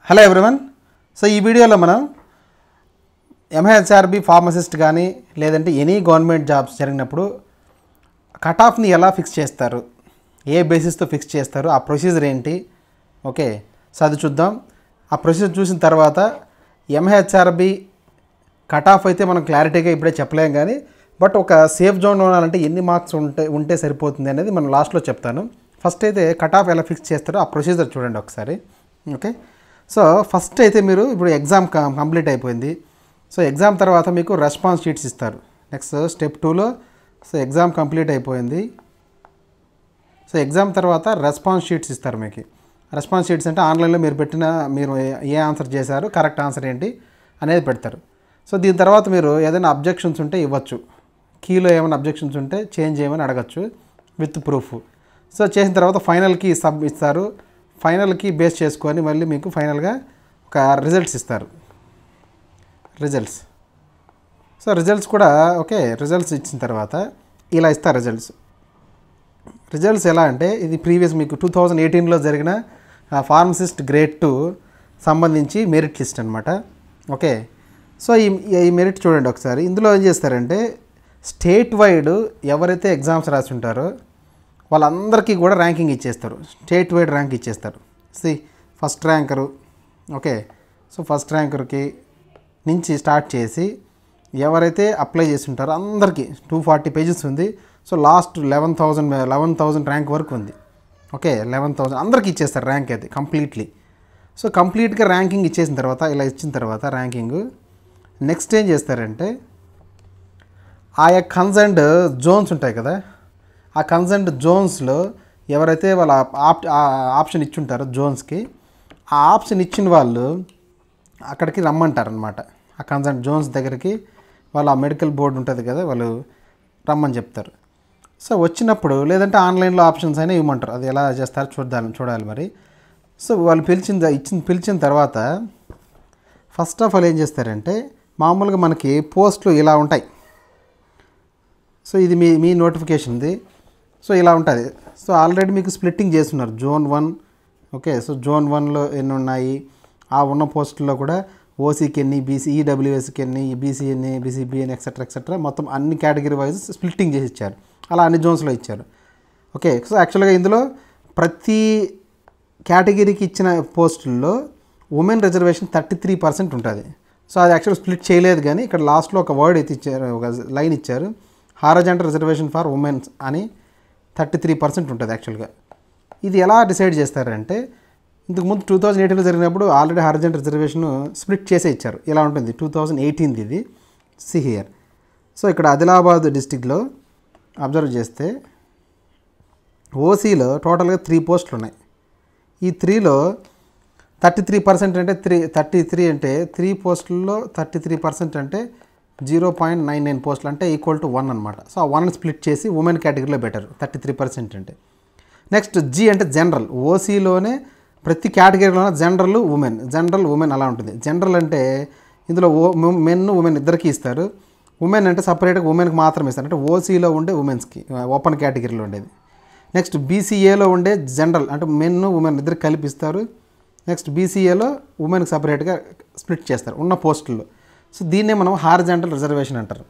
Hello everyone. So ఈ వీడియోలో మనం ఎంహెచ్ఆర్బి ఫార్మసిస్ట్ కానీ లేదంటే ఎనీ గవర్నమెంట్ జాబ్స్ జరిగినప్పుడు కట్ ఆఫ్ని ఎలా ఫిక్స్ చేస్తారు, ఏ బేసిస్తో ఫిక్స్ చేస్తారు, ఆ ప్రొసీజర్ ఏంటి, ఓకే. సో అది చూద్దాం. ఆ ప్రొసీజర్ చూసిన తర్వాత ఎంహెచ్ఆర్బి కట్ ఆఫ్ అయితే మనం క్లారిటీగా ఇప్పుడే చెప్పలేం, కానీ బట్ ఒక సేఫ్ జోన్ ఉండాలంటే ఎన్ని మార్క్స్ ఉంటే సరిపోతుంది అనేది మనం లాస్ట్లో చెప్తాను. ఫస్ట్ అయితే కట్ ఆఫ్ ఎలా ఫిక్స్ చేస్తారో ఆ ప్రొసీజర్ చూడండి ఒకసారి, ఓకే. సో ఫస్ట్ అయితే మీరు ఇప్పుడు ఎగ్జామ్ కంప్లీట్ అయిపోయింది. సో ఎగ్జామ్ తర్వాత మీకు రెస్పాన్స్ షీట్స్ ఇస్తారు. నెక్స్ట్ స్టెప్ 2లో సో ఎగ్జామ్ కంప్లీట్ అయిపోయింది. సో ఎగ్జామ్ తర్వాత రెస్పాన్స్ షీట్స్ ఇస్తారు మీకు. రెస్పాన్స్ షీట్స్ అంటే ఆన్లైన్లో మీరు ఏ ఆన్సర్ చేశారు, కరెక్ట్ ఆన్సర్ ఏంటి అనేది పెడతారు. సో దీని తర్వాత మీరు ఏదైనా అబ్జెక్షన్స్ ఉంటే ఇవ్వచ్చు. కీలో ఏమైనా అబ్జెక్షన్స్ ఉంటే చేంజ్ చేయమని అడగచ్చు విత్ ప్రూఫ్. సో చేసిన తర్వాత ఫైనల్కి ఇస్తారు. ఫైనల్కి బేస్ చేసుకొని మళ్ళీ మీకు ఫైనల్గా ఒక రిజల్ట్స్ ఇస్తారు. సో రిజల్ట్స్ కూడా ఓకే. రిజల్ట్స్ ఇచ్చిన తర్వాత ఇలా ఇస్తారు రిజల్ట్స్ ఎలా అంటే ఇది ప్రీవియస్ మీకు 2018లో జరిగిన ఫార్మసిస్ట్ గ్రేడ్ 2 సంబంధించి మెరిట్ లిస్ట్ అనమాట, ఓకే. సో ఈ మెరిట్ చూడండి ఒకసారి. ఇందులో ఏం చేస్తారంటే స్టేట్ వైడ్ ఎవరైతే ఎగ్జామ్స్ రాసి ఉంటారో వాళ్ళందరికీ కూడా ర్యాంకింగ్ ఇచ్చేస్తారు. స్టేట్ వైడ్ ర్యాంక్ ఇచ్చేస్తారు. First ranker, okay. So first ర్యాంకర్కి నుంచి స్టార్ట్ చేసి ఎవరైతే అప్లై చేసి ఉంటారో అందరికీ 240 పేజెస్ ఉంది. సో లాస్ట్ 11,000 ర్యాంక్ వరకు ఉంది, ఓకే. 11,000 అందరికీ ఇచ్చేస్తారు ర్యాంక్ అయితే కంప్లీట్లీ. సో కంప్లీట్గా ర్యాంకింగ్ ఇచ్చేసిన తర్వాత ఇలా ఇచ్చిన తర్వాత ర్యాంకింగ్ నెక్స్ట్ ఏం చేస్తారంటే ఆయా కన్సర్న్డ్ జోన్స్ ఉంటాయి కదా, ఆ కన్సర్న్డ్ జోన్స్లో ఎవరైతే వాళ్ళ ఆప్షన్ ఇచ్చుంటారో జోన్స్కి, ఆ ఆప్షన్ ఇచ్చిన వాళ్ళు అక్కడికి రమ్మంటారనమాట. ఆ కన్సర్న్డ్ జోన్స్ దగ్గరికి వాళ్ళ మెడికల్ బోర్డు ఉంటుంది కదా, వాళ్ళు రమ్మని చెప్తారు. సో వచ్చినప్పుడు లేదంటే ఆన్లైన్లో ఆప్షన్స్ అయినా ఇవ్వమంటారు. అది ఎలా చేస్తారో చూడాలి మరి. సో వాళ్ళు పిలిచిన తర్వాత ఫస్ట్ ఆఫ్ ఆల్ ఏం చేస్తారంటే మామూలుగా మనకి పోస్టులు ఇలా ఉంటాయి. సో ఇది మీ నోటిఫికేషన్ది. సో ఇలా ఉంటుంది. సో ఆల్రెడీ మీకు స్ప్లిట్టింగ్ చేస్తున్నారు జోన్ 1, ఓకే. సో జోన్ 1లో ఎన్ని ఉన్నాయి, ఆ ఉన్న పోస్టుల్లో కూడా ఓసీకి ఎన్ని, బీసీ ఈడబ్ల్యూఎస్కి ఎన్ని, బీసీ ఎన్ని, బీసీబీ ఎన్ని ఎక్సెట్రా మొత్తం అన్ని కేటగిరీ వైజ్ స్ప్లిట్టింగ్ చేసి ఇచ్చారు. అలా అన్ని జోన్స్లో ఇచ్చారు, ఓకే. సో యాక్చువల్గా ఇందులో ప్రతి కేటగిరీకి ఇచ్చిన పోస్టుల్లో ఉమెన్ రిజర్వేషన్ 33% ఉంటుంది. సో అది యాక్చువల్గా స్ప్లిట్ చేయలేదు, కానీ ఇక్కడ లాస్ట్లో ఒక వర్డ్ అయితే ఇచ్చారు, ఒక లైన్ ఇచ్చారు, హారిజాంటల్ రిజర్వేషన్ ఫర్ ఉమెన్స్ అని 33% ఉంటుంది యాక్చువల్గా. ఇది ఎలా డిసైడ్ చేస్తారంటే ఇంతకుముందు 2018లో జరిగినప్పుడు ఆల్రెడీ హారిజాంటల్ రిజర్వేషన్ స్ప్లిట్ చేసే ఇచ్చారు. ఇలా ఉంటుంది 2018 ఇది. See here. సో ఇక్కడ ఆదిలాబాద్ డిస్టిక్లో అబ్జర్వ్ చేస్తే ఓసీలో టోటల్గా 3 పోస్టులు ఉన్నాయి. ఈ 3లో 33% అంటే 33 అంటే 3 పోస్టుల్లో 33% అంటే 0.99 పోస్టులు అంటే ఈక్వల్ టు 1 అనమాట. సో ఆ 1 స్ప్లిట్ చేసి ఉమెన్ కేటగిరీలో పెట్టారు 33% అంటే. నెక్స్ట్ జీ అంటే జనరల్. ఓసీలోనే ప్రతి కేటగిరీలోనే జనరల్ ఉమెన్ అలా ఉంటుంది. జనరల్ అంటే ఇందులో మెన్ ఉమెన్ ఇద్దరికి ఇస్తారు. ఉమెన్ అంటే సపరేట్గా ఉమెన్కి మాత్రమే ఇస్తారు, అంటే ఓసీలో ఉండే ఉమెన్స్కి ఓపెన్ కేటగిరీలో ఉండేది. నెక్స్ట్ బీసీఏలో ఉండే జనరల్ అంటే మెన్ ఉమెన్ ఇద్దరికి కల్పిస్తారు. నెక్స్ట్ బీసీఏలో ఉమెన్కి సపరేట్గా స్ప్లిట్ చేస్తారు ఉన్న పోస్టుల్లో. సో దీన్నే మనం హారిజాంటల్ రిజర్వేషన్ అంటారు,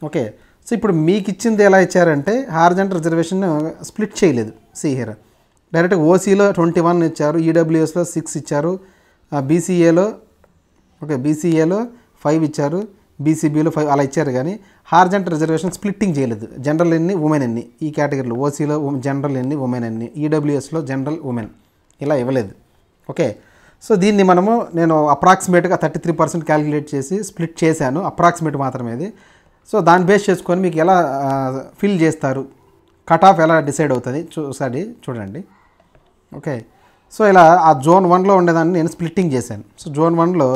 ఓకే. సో ఇప్పుడు మీకు ఇచ్చింది ఎలా ఇచ్చారంటే హారిజాంటల్ రిజర్వేషన్ స్ప్లిట్ చేయలేదు. సి హియర్ డైరెక్ట్గా ఓసీలో 21 ఇచ్చారు, ఈడబ్ల్యూఎస్లో 6 ఇచ్చారు, బీసీఏలో 5 ఇచ్చారు, బీసీబీలో 5 అలా ఇచ్చారు. కానీ హారిజాంటల్ రిజర్వేషన్ స్ప్లిట్టింగ్ చేయలేదు. జనరల్ ఎన్ని, ఉమెన్ ఎన్ని, ఈ కేటగిరీలో ఓసీలో జనరల్ ఎన్ని, ఉమెన్ ఎన్ని, ఈడబ్ల్యూఎస్లో జనరల్ ఉమెన్ ఇలా ఇవ్వలేదు, ఓకే. సో దీన్ని నేను అప్రాక్సిమేట్గా 33% క్యాలిక్యులేట్ చేసి స్ప్లిట్ చేశాను, అప్రాక్సిమేట్ మాత్రమే ఇది. సో దాన్ని బేస్ చేసుకొని మీకు ఎలా ఫిల్ చేస్తారు, కట్ ఆఫ్ ఎలా డిసైడ్ అవుతుంది చూడండి, ఓకే. సో ఇలా ఆ జోన్ 1లో ఉండేదాన్ని నేను స్ప్లిట్టింగ్ చేశాను. సో జోన్ 1లో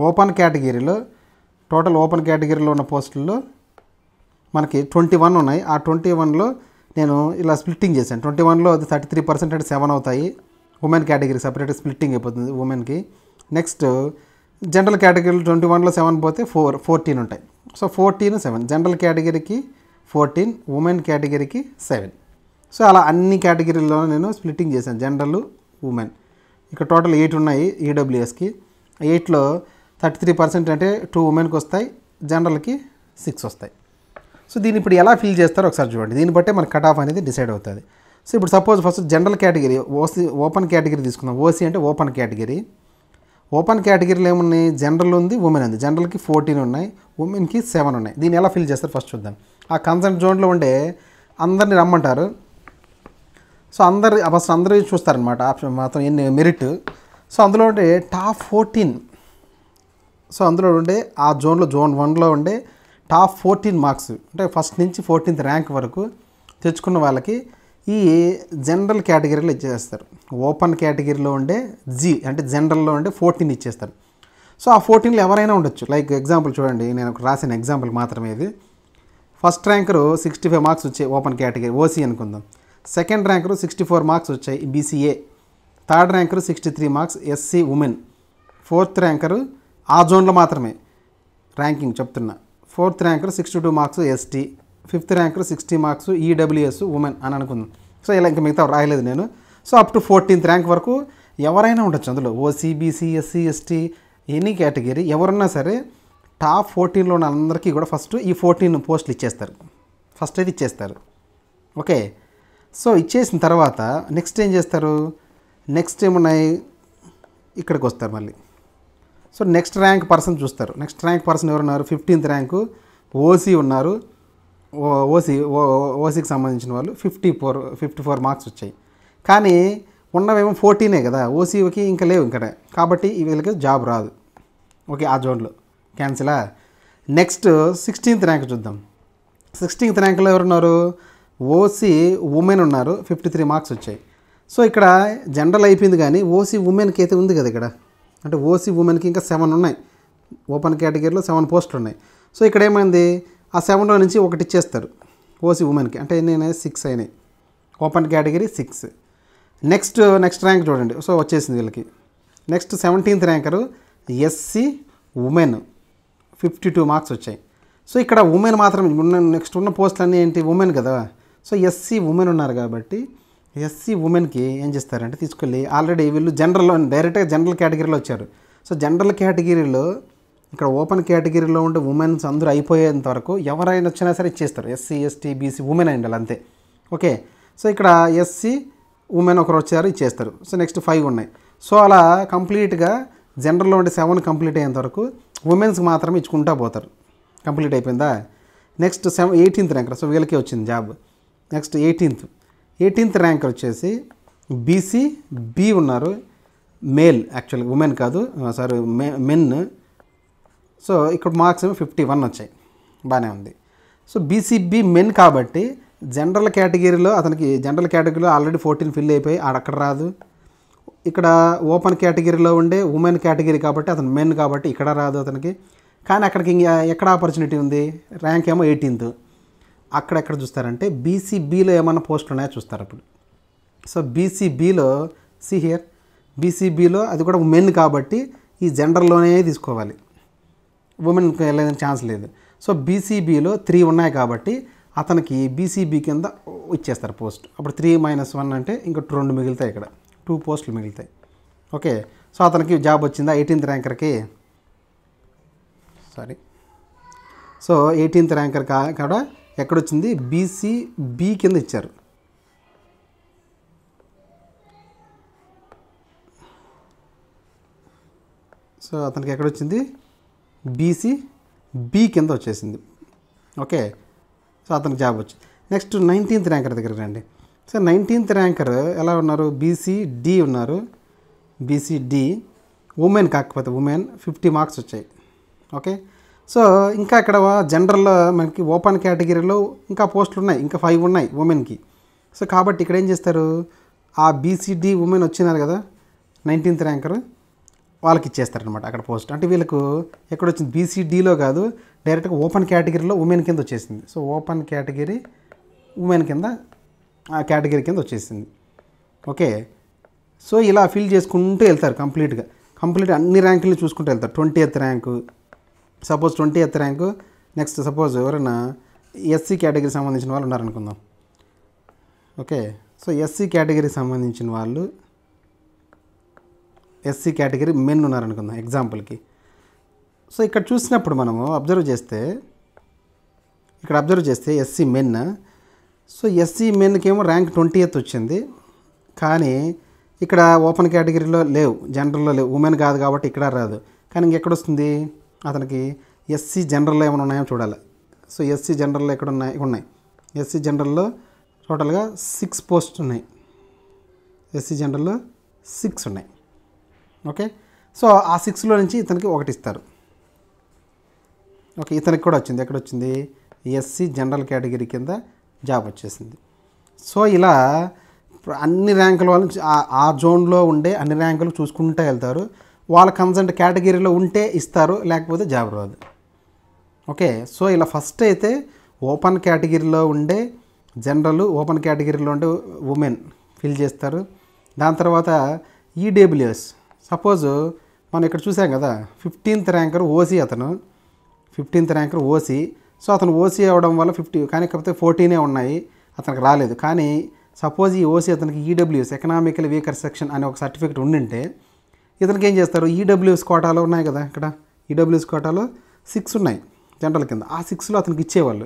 ఓపెన్ కేటగిరీలో టోటల్ ఓపెన్ కేటగిరీలో ఉన్న పోస్టుల్లో మనకి 21 ఉన్నాయి. ఆ 21లో నేను ఇలా స్ప్లిట్టింగ్ చేశాను. 21లో అది 33% అంటే 7 అవుతాయి. ఉమెన్ కేటగిరీ సపరేట్గా స్ప్లిట్టింగ్ అయిపోతుంది ఉమెన్కి. నెక్స్ట్ జనరల్ కేటగిరీలో 21లో 7 పోతే 14 ఉంటాయి. సో 14, 7 జనరల్ కేటగిరీకి 14, ఉమెన్ కేటగిరీకి 7. సో అలా అన్ని కేటగిరీల్లో నేను స్ప్లిట్టింగ్ చేశాను, జనరల్ ఉమెన్. ఇక్కడ టోటల్ 8 ఉన్నాయి ఈడబ్ల్యూఎస్కి. 8లో 33% అంటే 2 ఉమెన్కి వస్తాయి, జనరల్కి 6 వస్తాయి. సో దీన్ని ఇప్పుడు ఎలా ఫిల్ చేస్తారో ఒకసారి చూడండి. దీన్ని బట్టే మన కట్ ఆఫ్ అనేది డిసైడ్ అవుతుంది. సో ఇప్పుడు suppose first general category open category తీసుకుందాం. ఓసీ అంటే ఓపెన్ కేటగిరీ. ఓపెన్ కేటగిరీలో ఏమున్నాయి, జనరల్ ఉంది, ఉమెన్ ఉంది. జనరల్కి 14 ఉన్నాయి, ఉమెన్కి 7 ఉన్నాయి. దీన్ని ఎలా ఫిల్ చేస్తారు ఫస్ట్ చూద్దాం. ఆ కన్సెంట్ జోన్లో ఉండే అందరిని రమ్మంటారు. సో ఫస్ట్ అందరూ చూస్తారనమాట ఆప్షన్ మాత్రం ఎన్ని మెరిట్. సో అందులో ఉండే టాప్ 14, సో అందులో ఉండే ఆ జోన్లో జోన్ 1లో ఉండే టాప్ 14 మార్క్స్ అంటే ఫస్ట్ నుంచి 14th ర్యాంక్ వరకు తెచ్చుకున్న వాళ్ళకి ఈ జనరల్ కేటగిరీలో ఇచ్చేస్తారు. ఓపెన్ కేటగిరీలో ఉండే అంటే జనరల్లో ఉండే 14 ఇచ్చేస్తారు. సో ఆ 14లో ఎవరైనా ఉండొచ్చు. లైక్ ఎగ్జాంపుల్ చూడండి, నేను రాసిన ఎగ్జాంపుల్ మాత్రమే ఇది. ఫస్ట్ ర్యాంకరు 65 మార్క్స్ వచ్చాయి ఓపెన్ కేటగిరీ ఓసీ అనుకుందాం. సెకండ్ ర్యాంకరు 64 మార్క్స్ వచ్చాయి BCA. Third ranker 63 marks SC women. Fourth ranker ఆ జోన్లో మాత్రమే ర్యాంకింగ్ చెప్తున్నా. Fourth ranker 62 marks ST. Fifth ranker 60 marks EWS women అని అనుకుందాం. సో ఇలా ఇంకా మిగతా రాయలేదు నేను. So up to 14th rank వరకు ఎవరైనా ఉండొచ్చు అందులో. OC, BC, SC, ST, any category ఎవరున్నా సరే టాప్ 14లో ఉన్న అందరికీ కూడా ఫస్ట్ ఈ 14 పోస్టులు ఇచ్చేస్తారు. ఫస్ట్ అయితే ఇచ్చేస్తారు. ఓకే, సో ఇచ్చేసిన తర్వాత నెక్స్ట్ ఏం చేస్తారు, నెక్స్ట్ ఏమున్నాయి ఇక్కడికి వస్తారు మళ్ళీ. సో నెక్స్ట్ ర్యాంక్ పర్సన్ చూస్తారు. నెక్స్ట్ ర్యాంక్ పర్సన్ ఎవరున్నారు, 15th ర్యాంకు ఓసీ ఉన్నారు. ఓసీకి సంబంధించిన వాళ్ళు 54 మార్క్స్ వచ్చాయి. కానీ ఉన్నవేమో 14 కదా, ఓసీకి ఇంకా లేవు ఇక్కడ, కాబట్టి వీళ్ళకి జాబ్ రాదు. ఓకే, ఆ జోన్లో క్యాన్సిలా. నెక్స్ట్ 16th ర్యాంక్ చూద్దాం. 16th ర్యాంక్లో ఎవరున్నారు, ఓసీ ఉమెన్ ఉన్నారు, 53 మార్క్స్ వచ్చాయి. సో ఇక్కడ జనరల్ అయిపోయింది కానీ ఓసీ ఉమెన్కి అయితే ఉంది కదా ఇక్కడ, అంటే ఓసీ ఉమెన్కి ఇంకా 7 ఉన్నాయి. ఓపెన్ కేటగిరీలో 7 పోస్టులు ఉన్నాయి. సో ఇక్కడ ఏమైంది, ఆ 7లో నుంచి ఒకటి ఇచ్చేస్తారు ఓసీ ఉమెన్కి, అంటే నేను 6 అయినాయి. Open category 6. నెక్స్ట్ ర్యాంక్ చూడండి. సో వచ్చేసింది వీళ్ళకి. Next 17th ranker SC women, 52 marks వచ్చాయి. సో ఇక్కడ ఉమెన్ మాత్రం నెక్స్ట్ ఉన్న పోస్టులు అన్నీ ఏంటి, ఉమెన్ కదా. సో ఎస్సీ ఉమెన్ ఉన్నారు కాబట్టి ఎస్సీ ఉమెన్కి ఏం చేస్తారంటే తీసుకెళ్ళి, ఆల్రెడీ వీళ్ళు జనరల్లో డైరెక్ట్గా జనరల్ కేటగిరీలో వచ్చారు. సో జనరల్ కేటగిరీలో ఇక్కడ ఓపెన్ కేటగిరీలో ఉండే ఉమెన్స్ అందరూ అయిపోయేంత వరకు ఎవరైనా వచ్చినా సరే ఇచ్చేస్తారు. ఎస్సీ, ఎస్టీ, బీసీ, ఉమెన్ అయి ఉండాలి అంతే. ఓకే, సో ఇక్కడ ఎస్సీ ఉమెన్ ఒకరు వచ్చారు ఇచ్చేస్తారు. సో నెక్స్ట్ 5 ఉన్నాయి. సో అలా కంప్లీట్గా జనరల్లో ఉండే 7 కంప్లీట్ అయ్యేంత వరకు ఉమెన్స్కి మాత్రమే ఇచ్చుకుంటా పోతారు. కంప్లీట్ అయిపోయిందా. నెక్స్ట్ 18th ర్యాంకర్, సో వీళ్ళకి వచ్చింది జాబ్. నెక్స్ట్ 18th ర్యాంకర్ వచ్చేసి బీసీ బి ఉన్నారు, మేల్ యాక్చువల్గా ఉమెన్ కాదు, సారీ మెన్. సో ఇక్కడ మార్క్స్ 51 వచ్చాయి, బాగానే ఉంది. సో బీసీబీ మెన్ కాబట్టి జనరల్ కేటగిరీలో ఆల్రెడీ 14 ఫిల్ అయిపోయి అక్కడ రాదు. ఇక్కడ ఓపెన్ కేటగిరీలో ఉండే ఉమెన్ కేటగిరీ కాబట్టి అతను మెన్ కాబట్టి ఇక్కడ రాదు అతనికి. కానీ అక్కడికి ఎక్కడ ఆపర్చునిటీ ఉంది, ర్యాంక్ ఏమో 18th. అక్కడ చూస్తారంటే బీసీబీలో ఏమన్నా పోస్టులు ఉన్నాయో చూస్తారు అప్పుడు. సో బీసీబీలో బీసీబీలో అది కూడా మెన్ కాబట్టి ఈ జనరల్లోనే తీసుకోవాలి, ఉమెన్కి వెళ్ళేదని ఛాన్స్ లేదు. సో బీసీబీలో 3 ఉన్నాయి కాబట్టి అతనికి బీసీబీ కింద ఇచ్చేస్తారు పోస్ట్. అప్పుడు 3-1 అంటే ఇంకా 2 మిగులుతాయి, ఇక్కడ 2 పోస్టులు మిగులుతాయి. ఓకే, సో అతనికి జాబ్ వచ్చిందా 18th ర్యాంకర్కి. సో 18th ర్యాంకర్ కూడా ఎక్కడొచ్చింది, బీసీబీ కింద ఇచ్చారు. సో అతనికి ఎక్కడొచ్చింది, బీసీబీ కింద వచ్చేసింది. ఓకే, సో అతనికి జాబ్ వచ్చింది. నెక్స్ట్ 19th ర్యాంకర్ దగ్గర రండి. సో 19th ర్యాంకర్ ఎలా ఉన్నారు, బీసీడీ ఉన్నారు. బీసీడీ ఉమెన్ కాకపోతే ఉమెన్ 50 మార్క్స్ వచ్చాయి. ఓకే, సో ఇంకా ఇక్కడ జనరల్లో మనకి ఓపెన్ కేటగిరీలో ఇంకా పోస్టులు ఉన్నాయి, ఇంకా 5 ఉన్నాయి ఉమెన్కి. సో కాబట్టి ఇక్కడ ఏం చేస్తారు, ఆ బీసీడీ ఉమెన్ వచ్చినారు కదా 19th ర్యాంకర్, వాళ్ళకి ఇచ్చేస్తారనమాట అక్కడ పోస్ట్. అంటే వీళ్ళకు ఎక్కడొచ్చింది, బీసీడీలో కాదు, డైరెక్ట్గా ఓపెన్ కేటగిరీలో ఉమెన్ కింద వచ్చేసింది. సో ఓపెన్ కేటగిరీ ఉమెన్ కింద ఆ కేటగిరీ కింద వచ్చేసింది. ఓకే, సో ఇలా ఫిల్ చేసుకుంటూ వెళ్తారు కంప్లీట్గా అన్ని ర్యాంకులు చూసుకుంటూ వెళ్తారు. 20th rank, suppose 20th rank. Next suppose ఎవరైనా ఎస్సీ కేటగిరీ సంబంధించిన వాళ్ళు ఉన్నారనుకుందాం. ఓకే, సో ఎస్సీ కేటగిరీ సంబంధించిన వాళ్ళు ఎస్సీ కేటగిరీ మెన్ ఉన్నారనుకుందాం ఎగ్జాంపుల్కి. సో ఇక్కడ చూసినప్పుడు మనము అబ్జర్వ్ చేస్తే ఎస్సీ మెన్. సో ఎస్సీ మెన్కి ఏమో ర్యాంక్ 20th వచ్చింది, కానీ ఇక్కడ ఓపెన్ కేటగిరీలో లేవు, జనరల్లో లేవు, ఉమెన్ కాదు కాబట్టి ఇక్కడ రాదు. కానీ ఇంకెక్కడొస్తుంది అతనికి ఎస్సీ జనరల్లో ఏమైనా ఉన్నాయో చూడాలి. సో ఎస్సీ జనరల్లో ఎక్కడ ఉన్నాయి. ఎస్సీ జనరల్లో టోటల్గా 6 పోస్ట్స్ ఉన్నాయి. ఎస్సీ జనరల్లో 6 ఉన్నాయి. ఓకే, సో ఆ 6లో నుంచి ఇతనికి 1 ఇస్తారు. ఓకే, ఇతనికి కూడా వచ్చింది. ఎక్కడ వచ్చింది? ఎస్సీ జనరల్ కేటగిరీ కింద జాబ్ వచ్చేసింది. సో ఇలా అన్ని ర్యాంకుల వాళ్ళు ఆ జోన్లో ఉండే అన్ని ర్యాంకులు చూసుకుంటూ వెళ్తారు. వాళ్ళ కన్సర్న్ కేటగిరీలో ఉంటే ఇస్తారు, లేకపోతే జాబ్ రాదు. ఓకే, సో ఇలా ఫస్ట్ అయితే ఓపెన్ కేటగిరీలో ఉండే జనరల్, ఓపెన్ కేటగిరీలో ఉండే ఉమెన్ ఫిల్ చేస్తారు. దాని తర్వాత ఈడబ్ల్యూఎస్. సపోజ్ మనం ఇక్కడ చూసాం కదా, 15th ర్యాంకర్ ఓసీ, అతను 15th ర్యాంకర్ ఓసీ. సో అతను ఓసీ అవ్వడం వల్ల 50, కానీ కాకపోతే 14 ఉన్నాయి, అతనికి రాలేదు. కానీ సపోజ్ ఈ ఓసీ అతనికి ఈడబ్ల్యూఎస్, ఎకనామికల్ వీకర్ సెక్షన్ అనే ఒక సర్టిఫికేట్ ఉండింటే ఇతనికి ఏం చేస్తారు? ఈడబ్ల్యూఎస్ కోటాలో ఉన్నాయి కదా, ఇక్కడ ఈడబ్ల్యూఎస్ కోటాలో 6 ఉన్నాయి జనరల్ కింద. ఆ 6లో అతనికి ఇచ్చేవాళ్ళు.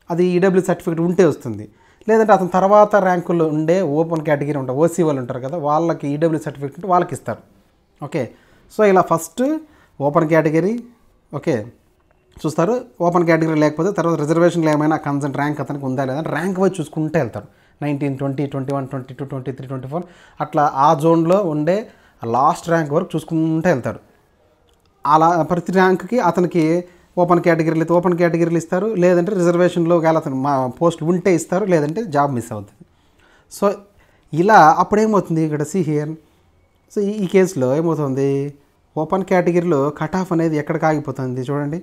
అది ఈడబ్ల్యూ సర్టిఫికేట్ ఉంటే వస్తుంది. లేదంటే అతని తర్వాత ర్యాంకుల్లో ఉండే ఓపెన్ కేటగిరీ ఉంటారు, ఓసీ వాళ్ళు ఉంటారు కదా, వాళ్ళకి ఈడబ్ల్యూ సర్టిఫికేట్ ఉంటే వాళ్ళకి ఇస్తారు. ఓకే, సో ఇలా ఫస్ట్ ఓపెన్ కేటగిరీ ఓకే చూస్తారు. ఓపెన్ కేటగిరీ లేకపోతే తర్వాత రిజర్వేషన్లో ఏమైనా కన్సర్న్ ర్యాంక్ అతనికి ఉందా లేదా ర్యాంక్ వైజ్ చూసుకుంటూ వెళ్తారు. 19, 20, 21, 22, 23, 24 అట్లా ఆ జోన్లో ఉండే లాస్ట్ ర్యాంక్ వరకు చూసుకుంటూ వెళ్తారు. అలా ప్రతి ర్యాంక్కి అతనికి ఓపెన్ కేటగిరీలు అయితే ఓపెన్ కేటగిరీలు ఇస్తారు, లేదంటే రిజర్వేషన్లో ఒకవేళ అతను మా పోస్ట్ ఉంటే ఇస్తారు, లేదంటే జాబ్ మిస్ అవుతుంది. సో ఇలా అప్పుడేమవుతుంది ఇక్కడ హియర్. సో ఈ కేసులో ఏమవుతుంది, ఓపెన్ కేటగిరీలో కట్ ఆఫ్ అనేది ఎక్కడికి ఆగిపోతుంది చూడండి.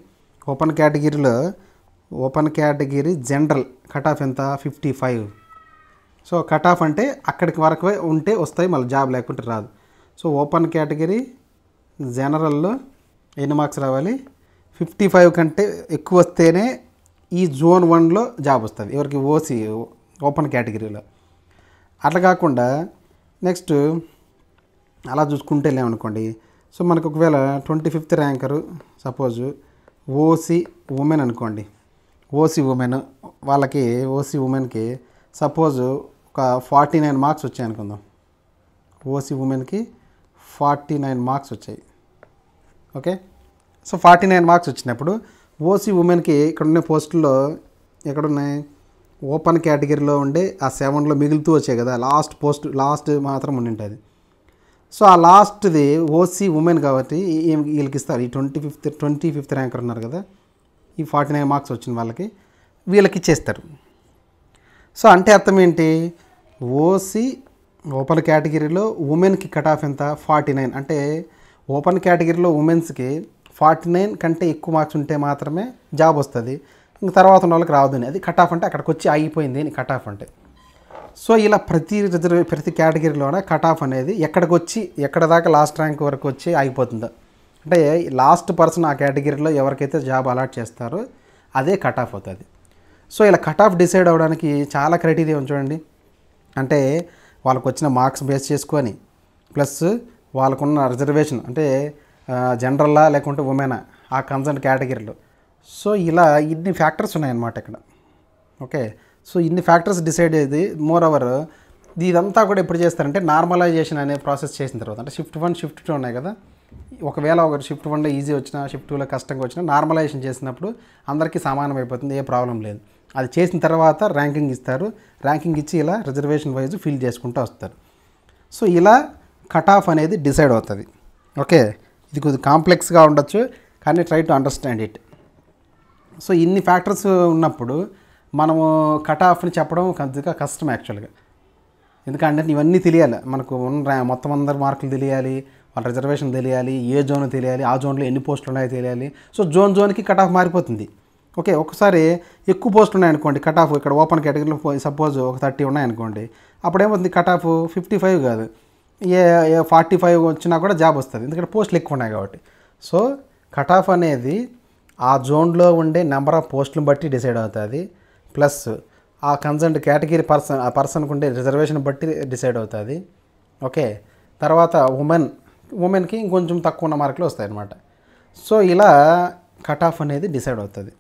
Open category general cut off ఎంత? 55. సో కట్ ఆఫ్ అంటే అక్కడికి వరకు ఉంటే వస్తాయి, మళ్ళీ జాబ్ లేకుంటే రాదు. సో ఓపెన్ కేటగిరీ జనరల్లో ఎన్ని మార్క్స్ రావాలి? 55 కంటే ఎక్కువ వస్తేనే ఈ జోన్ 1లో జాబ్ వస్తుంది. ఎవరికి? ఓసీ ఓపెన్ కేటగిరీలో. అట్లా కాకుండా నెక్స్ట్ అలా చూసుకుంటే లేమనుకోండి. సో మనకు ఒకవేళ 25th ranker suppose OC women అనుకోండి. ఓసీ ఉమెన్ వాళ్ళకి, ఓసీ ఉమెన్కి సపోజు ఒక 49 మార్క్స్ వచ్చాయి అనుకుందాం. ఓసీ ఉమెన్కి 49 మార్క్స్ వచ్చాయి. ఓకే, సో 49 మార్క్స్ వచ్చినప్పుడు ఓసీ ఉమెన్కి ఇక్కడ ఉన్న పోస్టుల్లో ఎక్కడున్నాయి? ఓపెన్ కేటగిరీలో ఉండే ఆ 7లో మిగులుతూ వచ్చాయి కదా, లాస్ట్ మాత్రం ఉండింటుంది. సో ఆ లాస్ట్ది ఓసీ ఉమెన్ కాబట్టి వీళ్ళకి ఇస్తారు. ఈ 25th ర్యాంకర్ ఉన్నారు కదా, ఈ 49 మార్క్స్ వచ్చిన వాళ్ళకి వీళ్ళకి ఇచ్చేస్తారు. సో అంటే అర్థం ఏంటి? ఓసీ ఓపెన్ కేటగిరీలో ఉమెన్కి కట్ ఆఫ్ ఎంత? 49. అంటే ఓపెన్ కేటగిరీలో ఉమెన్స్కి 49 కంటే ఎక్కువ మార్క్స్ ఉంటే మాత్రమే జాబ్ వస్తుంది, ఇంక తర్వాత ఉన్న వాళ్ళకి రావద్దని. అది కట్ ఆఫ్ అంటే అక్కడికి వచ్చి ఆగిపోయింది అని కట్ ఆఫ్ అంటే. సో ఇలా ప్రతి కేటగిరీలోనే కట్ ఆఫ్ అనేది ఎక్కడ దాకా లాస్ట్ ర్యాంక్ వరకు వచ్చి ఆగిపోతుందో, అంటే లాస్ట్ పర్సన్ ఆ కేటగిరీలో ఎవరికైతే జాబ్ అలాట్ చేస్తారో అదే కట్ ఆఫ్ అవుతుంది. సో ఇలా కట్ ఆఫ్ డిసైడ్ అవ్వడానికి చాలా క్రైటీరియా ఉంది చూడండి. అంటే వాళ్ళకు వచ్చిన మార్క్స్ బేస్ చేసుకొని, ప్లస్ వాళ్ళకున్న రిజర్వేషన్, అంటే జనరల్లా లేకుంటే ఉమెనా ఆ కన్సర్న్ కేటగిరీలో. సో ఇలా ఇన్ని ఫ్యాక్టర్స్ ఉన్నాయన్నమాట ఇక్కడ. ఓకే, సో ఇన్ని ఫ్యాక్టర్స్ డిసైడ్ అయ్యేది. మోర్ ఓవర్ ఇదంతా కూడా ఎప్పుడు చేస్తారంటే నార్మలైజేషన్ అనే ప్రాసెస్ చేసిన తర్వాత, అంటే షిఫ్ట్ 1 షిఫ్ట్ 2 ఉన్నాయి కదా, ఒకవేళ ఒకటి షిఫ్ట్ 1లో ఈజీ వచ్చినా షిఫ్ట్ 2లో కష్టంగా వచ్చినా నార్మలైజేషన్ చేసినప్పుడు అందరికీ సమానం అయిపోతుంది, ఏ ప్రాబ్లం లేదు. అది చేసిన తర్వాత ర్యాంకింగ్ ఇస్తారు. ర్యాంకింగ్ ఇచ్చి ఇలా రిజర్వేషన్ వైజ్ ఫిల్ చేసుకుంటూ వస్తారు. సో ఇలా కట్ ఆఫ్ అనేది డిసైడ్ అవుతుంది. ఓకే, ఇది కొద్దిగా కాంప్లెక్స్గా ఉండొచ్చు, కానీ try to understand it. So ఇన్ని ఫ్యాక్టర్స్ ఉన్నప్పుడు మనము కట్ ఆఫ్ని చెప్పడం కొద్దిగా కష్టం యాక్చువల్గా. ఎందుకంటే ఇవన్నీ తెలియాలి మనకు, మొత్తం అందరి మార్కులు తెలియాలి, వాళ్ళ రిజర్వేషన్ తెలియాలి, ఏ జోన్ తెలియాలి, ఆ జోన్లో ఎన్ని పోస్టులు ఉన్నాయో తెలియాలి. సో జోన్కి కట్ ఆఫ్ మారిపోతుంది. ఓకే, ఒకసారి ఎక్కువ పోస్టులు ఉన్నాయనుకోండి, కట్ ఆఫ్ ఇక్కడ ఓపెన్ కేటగిరీలో సపోజ్ ఒక 30 ఉన్నాయనుకోండి, అప్పుడేమవుతుంది కట్ ఆఫ్ 55 కాదు, 45 వచ్చినా కూడా జాబ్ వస్తుంది, ఎందుకంటే పోస్టులు ఎక్కువ ఉన్నాయి కాబట్టి. సో కట్ ఆఫ్ అనేది ఆ జోన్లో ఉండే నెంబర్ ఆఫ్ పోస్టులను బట్టి డిసైడ్ అవుతుంది, ప్లస్ ఆ కన్సర్న్ కేటగిరీ ఆ పర్సన్కి ఉండే రిజర్వేషన్ బట్టి డిసైడ్ అవుతుంది. ఓకే, తర్వాత ఉమెన్ ఉమెన్కి ఇంకొంచెం తక్కువ ఉన్న మార్కులు వస్తాయన్నమాట. సో ఇలా కట్ ఆఫ్ అనేది డిసైడ్ అవుతుంది.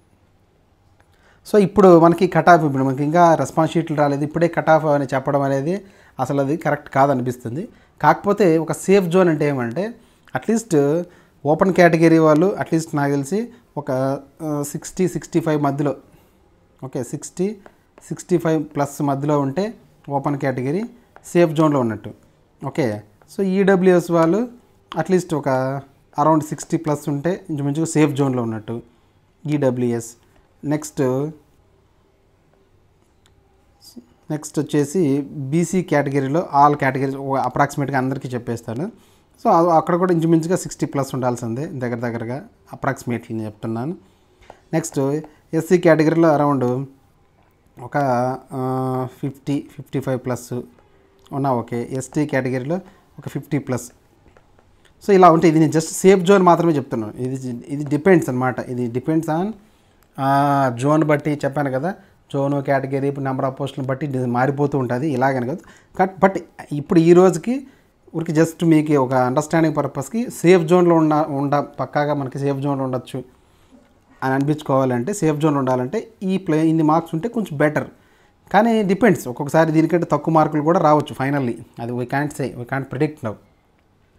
సో ఇప్పుడు మనకి కట్ ఆఫ్, ఇప్పుడు మనకి ఇంకా రెస్పాన్స్ షీట్లు రాలేదు, ఇప్పుడే కట్ ఆఫ్ అని చెప్పడం అనేది అసలు అది కరెక్ట్ కాదనిపిస్తుంది. కాకపోతే ఒక సేఫ్ జోన్ అంటే ఏమంటే అట్లీస్ట్ ఓపెన్ కేటగిరీ వాళ్ళు అట్లీస్ట్ నాకు తెలిసి ఒక 60-65 మధ్యలో, ఓకే 60-65 ప్లస్ మధ్యలో ఉంటే ఓపెన్ కేటగిరీ సేఫ్ జోన్లో ఉన్నట్టు. ఓకే, సో ఈడబ్ల్యూఎస్ వాళ్ళు అట్లీస్ట్ ఒక అరౌండ్ 60 ప్లస్ ఉంటే ఇంచుమించుగా సేఫ్ జోన్లో ఉన్నట్టు ఈడబ్ల్యూఎస్. నెక్స్ట్ వచ్చేసి బీసీ కేటగిరీలో ఆల్ కేటగిరీస్ అప్రాక్సిమేట్గా అందరికీ చెప్పేస్తాను. సో అక్కడ కూడా ఇంచుమించుగా 60 ప్లస్ ఉండాల్సిందే దగ్గరగా అప్రాక్సిమేట్లీ నేను చెప్తున్నాను. నెక్స్ట్ ఎస్సీ కేటగిరీలో అరౌండ్ ఒక 50-55 ప్లస్ ఉన్నా ఓకే. ఎస్టీ కేటగిరీలో ఒక 50 ప్లస్. సో ఇలా ఉంటే ఇది నేను జస్ట్ సేఫ్ జోన్ మాత్రమే చెప్తున్నాను. ఇది డిపెండ్స్ అనమాట. ఇది డిపెండ్స్ ఆన్ జోన్ బట్టి చెప్పాను కదా, జోన్ కేటగిరీ నెంబర్ ఆఫ్ పోస్టులను బట్టి మారిపోతూ ఉంటుంది. ఇలాగని కాదు, బట్ ఇప్పుడు ఈ రోజుకి ఊరికి జస్ట్ మీకు ఒక అండర్స్టాండింగ్ పర్పస్కి సేఫ్ జోన్లో పక్కాగా మనకి సేఫ్ జోన్లో ఉండొచ్చు అని అనిపించుకోవాలంటే, సేఫ్ జోన్ ఉండాలంటే ఇన్ని మార్క్స్ ఉంటే కొంచెం బెటర్. కానీ డిపెండ్స్, ఒక్కొక్కసారి దీనికంటే తక్కువ మార్కులు కూడా రావచ్చు ఫైనల్లీ. అది we can't predict now.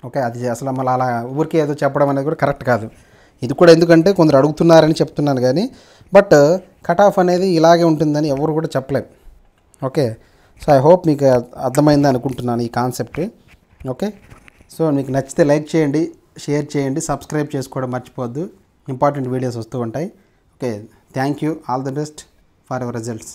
Okay, అది అసలు మళ్ళీ అలా ఊరికే ఏదో చెప్పడం అనేది కూడా కరెక్ట్ కాదు. ఇది కూడా ఎందుకంటే కొందరు అడుగుతున్నారని చెప్తున్నాను కానీ, బట్ కట్ ఆఫ్ అనేది ఇలాగే ఉంటుందని ఎవరు కూడా చెప్పలేం. ఓకే, సో ఐ హోప్ మీకు అర్థమైంది అనుకుంటున్నాను ఈ కాన్సెప్ట్. ఓకే, సో మీకు నచ్చితే లైక్ చేయండి, షేర్ చేయండి, సబ్స్క్రైబ్ చేసుకోవడం మర్చిపోవద్దు. ఇంపార్టెంట్ వీడియోస్ వస్తూ ఉంటాయి. Okay, thank you. All the best for your results.